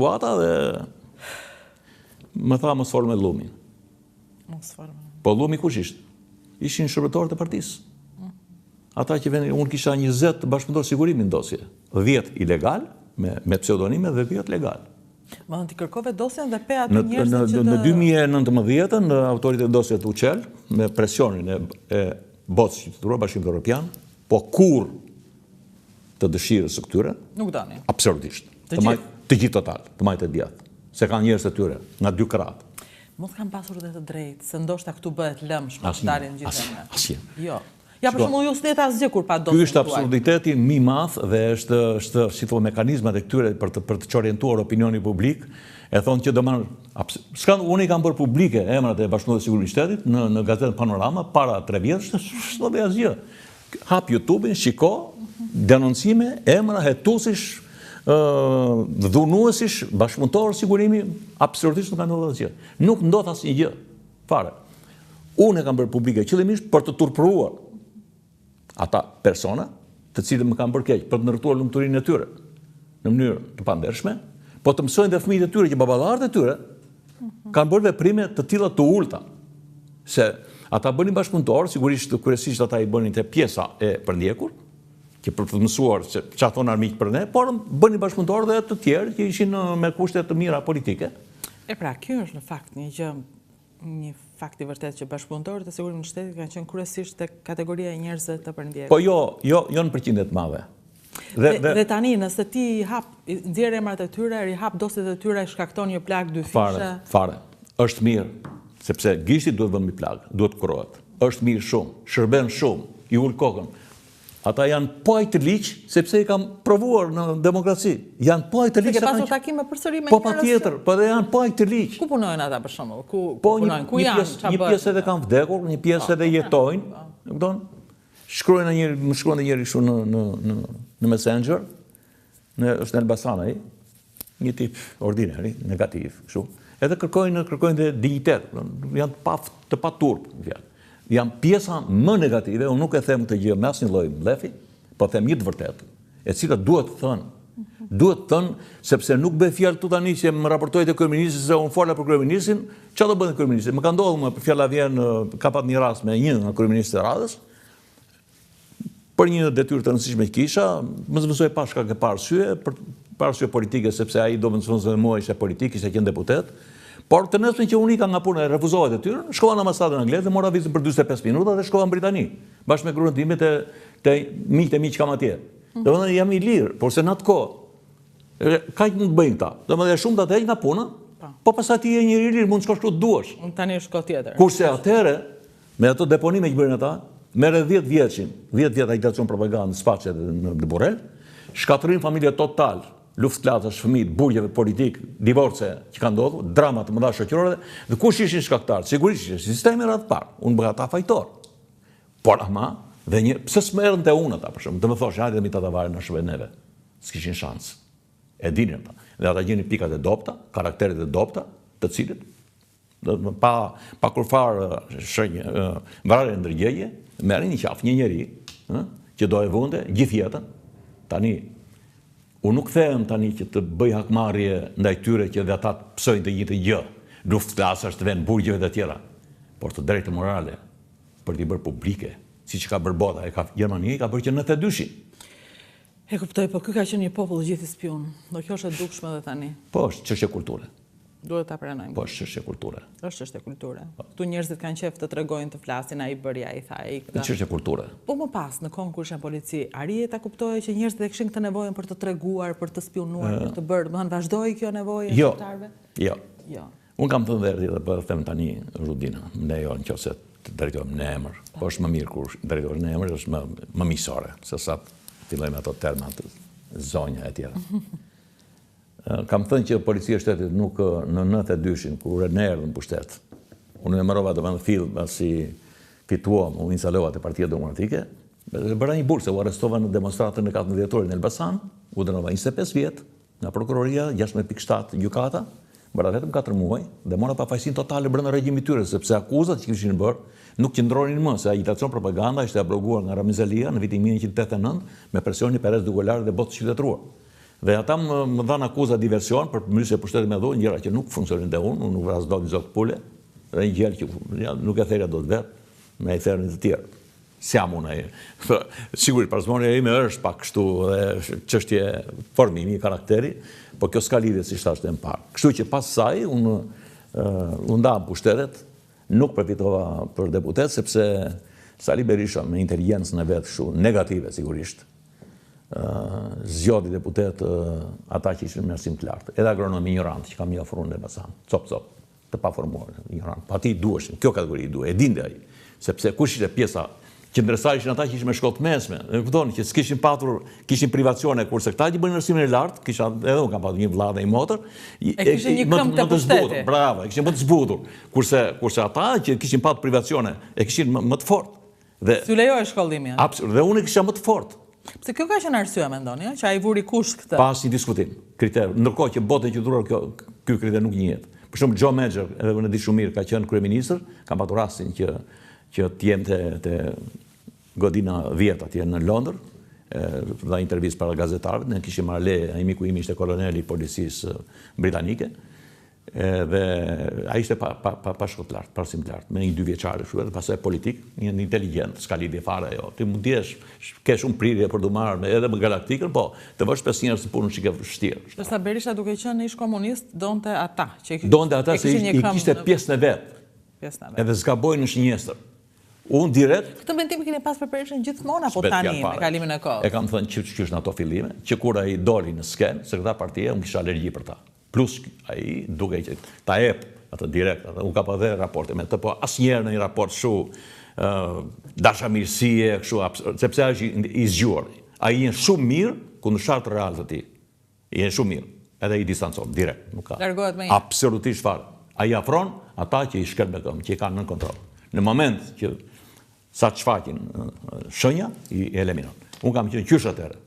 situata dhe më tha mos fol me Llumin. Po Llumi kush ishte? Ishin shërbëtorët e partisë. Ata që venin, unë kisha 20 bashkëpunëtor sigurimi në dosje. 10 ilegal, me pseudonime dhe 10 legal. Ma në t'i kërkove dosjen dhe pe atë njerëzit që Në 2019, autorit e dosjet u qel, me presionin e botës qytetërore, Bashkimit Evropian, po kur të dëshirës së këtyre, nuk dani. Absolutisht. Të gjithë total, të majtë e djathë. Se kanë njerëz të tyre, nga 2 kratë. Mos kanë pasur dhe të drejtë, se ndoshta këtu bëhet lëmsh për shtarjen gjithënë. Asnjë. Jo. Ja, për shembull, ju s'leta asgjë kur pa dosjen. Ky është absurditeti më i madh dhe është si thua mekanizmat e këtyre për të orientuar opinionin publik. E thonë që do marr unë i kam bërë publike emrat e Bashkëpunëtorëve të Sigurisë së Shtetit në gazetën Panorama para 3 vjetësh, s'do bëj asgjë. Hap YouTube-in, shiko denoncime, emra hetuesish, dhunuesish, bashkëpunëtorë sigurimi, absolutisht nuk ka ndodhur asgjë. Nuk ndodh asnjë gjë. Fare. Unë e kam bërë publike qëllimisht për të turpëruar ata persona të cilët më kanë bërë keq, për të ndërtuar lumturinë e tyre në mënyrë të pandershme, po të mësojnë dhe fëmijët e tyre që baballarët e tyre kanë bërë veprime të tilla të ulta. Se ata bënin bashkëpunëtorë, sigurisht kryesisht ata i bënin te pjesa e përndjekur, që për të mësuar se çfarë thon armiq për ne, por bënin bashkëpunëtorë dhe të tjerë që ishin me kushte të mira politike. E pra, kjo është në fakt një fakt i vërtet që bashkëpunëtorët e sigurimit të shtetit kanë qenë kryesisht te kategoria e njerëzve të përndjekur. Po jo në përqindje të madhe. Dhe tani, nëse ti nxjerr emrat e tyre, rihap dosjet e tyre, shkakton një plag 2 fishe. Fare. Është mirë, sepse gishti duhet vënë plag, duhet kurohet. Është mirë shumë, shërben shumë, i ul kokën. Ata janë paj të liq, sepse i kam provuar në demokraci. Janë paj të liq. Se ke pasur takime përsëri me njerëz? Po patjetër, po dhe janë paj të liq. Ku punojnë ata për shembull? Ku punojnë? Ku janë? Një pjesë edhe kanë vdekur, një pjesë edhe jetojnë. E kupton? Më shkruan njëri kështu në Messenger, është në Elbasan ai, një tip ordinari, negativ, kështu. Edhe kërkojnë dhe dinjitet, janë të paturp, në fjalë. Janë pjesa më negative, unë nuk e them këtë gjë me asnjë lloj mlefi, po them një të vërtetë, e cila duhet thënë. Duhet thënë, sepse nuk bëj fjalë tu tani që më raportoi te kryeministri se unë fola për kryeministrin, çfarë do bënë kryeministri? Më ka ndodhur më për fjala vjen ka pat një rast me një nga kryeministët e radhës, për një detyrë të rëndësishme që kisha, më zvendosoi pa shkak të arsye politike, sepse ai do më zvendosonte mua ishte politik, ishte qenë deputet. Por të nesër që unë ika nga puna e refuzova detyrën, shkova në ambasadën angleze dhe mora vizën për 45 minuta dhe shkova në Britani, bashkë me gruan time te miqtë e mi që kam atje. Domethënë jam i lirë, por se në atë kohë kaq mund të bëjnë këta. Domethënë shumë të heq nga puna, po pastaj ti je një i lirë, mund të shkosh këtu duash. Tani është kohë tjetër. Kurse atëherë me ato deponime që bërin ata, merre 10 vjet agitacion propagandë, spaqe në Burrel, shkatërrim familje total. Luftklasash, fëmijë, burgjeve politik, divorce që kanë ndodhur, drama të mëdha shoqërore, dhe kush ishin shkaktarët? Sigurisht ishte sistemi radh parë. Unë bëra ata fajtor. Por ama, dhe pse s'merren te unë ata për shembull, do më thosh, hajde mi ta varet na shërbejnë neve. S'kishin shans. E dinin ata. Dhe ata gjeni pikat e dobta, karakteret e dobta, të cilët pa kurfar shenjë, vrarje ndërgjegje, merrin një qafë një njerëz, që do e vënte gjithë jetën. Tani unë nuk them tani që të bëj hakmarrje ndaj tyre që dhe ata psojnë të gjithë gjë, luftklasash të vend burgjeve të tjera, por të drejtë morale për t'i bërë publike, siç ka bërë bota, Gjermania ka bërë që 92-shin. E kuptoj, po ky ka qenë një popull gjithë i spion. Do kjo është e dukshme edhe tani. Po, është çështje kulture. Duhet ta pranojmë. Po, është çështje kulture. Është çështje kulture. Ktu njerëzit kanë qejf të tregojnë, të flasin, ai bëri, ai tha, ai këtë. Është çështje kulture. Po më pas në kohën kur ishin polici, arije ta kuptoje që njerëzit e kishin këtë nevojën për të treguar, për të spionuar, për të bërë, domethënë vazhdoi kjo nevojë e shqiptarëve? Jo. Unë kam thënë deri dhe po them tani Rudina, më lejo nëse të drejtohem në emër. Po është më mirë kur drejtohesh në emër, është më miqësore, se sa fillojmë ato termat, zonja e tjera. Kam thënë që policia e shtetit nuk në 92-shin, kur ne erdhëm në pushtet, unë e mërova të vendë fill, pasi fituam, unë instalova të Partia Demokratike, bëra një burse, u arrestova në demonstratën e 14 dhjetorit në Elbasan, u dënova 25 vjet, nga prokuroria, 16.7 gjykata, bëra vetëm 4 muaj, dhe mora pafajësinë totale brenda regjimit tyre, sepse akuzat që kishin bërë nuk qëndronin më, se agitacion propaganda ishte abroguar nga Ramiz Alia në vitin 1989 me presionin Perez Dugolari dhe botës qytetëruar. Dhe ata më dhanë akuza diversion për mënyrë se pushtetit me dhunj, gjëra që nuk funksionin dhe unë nuk vrazhdoj një zokë pule, dhe një gjellë që nuk e therja do të vetë, me e therën të tjerë. S'jam unë ai. Sigurisht, parsmonia ime është pak kështu dhe çështje formimi, karakteri, po kjo s'ka lidhje si thashë më parë. Kështu që pas saj unë ndam pushtetet, nuk përfitova për deputet, sepse Sali Berisha me inteligjencën e vetë kështu negative sigurisht, zgjodhi deputet ata që ishin me arsim të lartë, edhe agronom ignorant që kam i ofruar në Elbasan, cop, të paformuar, ignorant. Pa ti duheshin, kjo kategori duhe, e dinte ai, sepse kush ishte pjesa qendrësar ishin ata që ishin me shkollë të mesme, e kuptoni që s'kishin patur, kishin privacione, kurse këta që bënin arsimin e lartë, kisha edhe unë kam patur një vëlla dhe një motër, kishin një këmbë të pushtetit. Bravo, kishin më të zbutur, kurse ata që kishin patur privacione e kishin më të fortë. S'ju lejoj shkollimi. Absolutisht, dhe unë kisha më të fortë. Pse kjo ka qenë arsye mendoni, që ai vuri kusht këtë? Pas një diskutim, kriter, ndërkohë që botë e qytetaror ky kriter nuk njihet. Për shembull Joe Major, edhe unë e di shumë mirë, ka qenë kryeministër, kam patur rastin që të jem te godina 10 atje në Londër, dha intervistë para gazetarëve, ne kishim marrë leje, ai miku im ishte koloneli i policisë britanike, dhe ai ishte pa shkollë të lartë, pa arsim të lartë, me një 2 vjeçare kështu, dhe pastaj politik, një inteligent, s'ka lidhje fare ajo. Ti mund t'jesh, ke shumë prirje për të marrë edhe me galaktikën, po të vësh 5 njerëz të punën shike vështirë. Ndërsa Berisha duke qenë ish komunist, donte ata se i kishte pjesën e vet. Edhe zgabojnë në shënjestër. Unë direkt... Këtë mendim keni pas për Berishën gjithmonë, apo tani me kalimin e kohës? E kam thënë që në ato fillime, që kur ai doli në skenë, se këta partia, unë kisha alergji për ta. Plus, ai duke që ta ep, atë direkt, unë ka pa dhe raporte me të, po asnjëherë në një raport shu dashamirësie, sepse ai është i zgjuar. Ai jenë shumë mirë kundërshtar të real të tij. Jenë shumë mirë, edhe i distancon direkt, nuk ka. Largohet me një. Absolutisht fare. Ai afron ata që i shkel me këmbë, që i kanë nën kontroll. Në moment që sa të shfaqin shenja, i eliminon. Unë kam qenë qysh atëherë.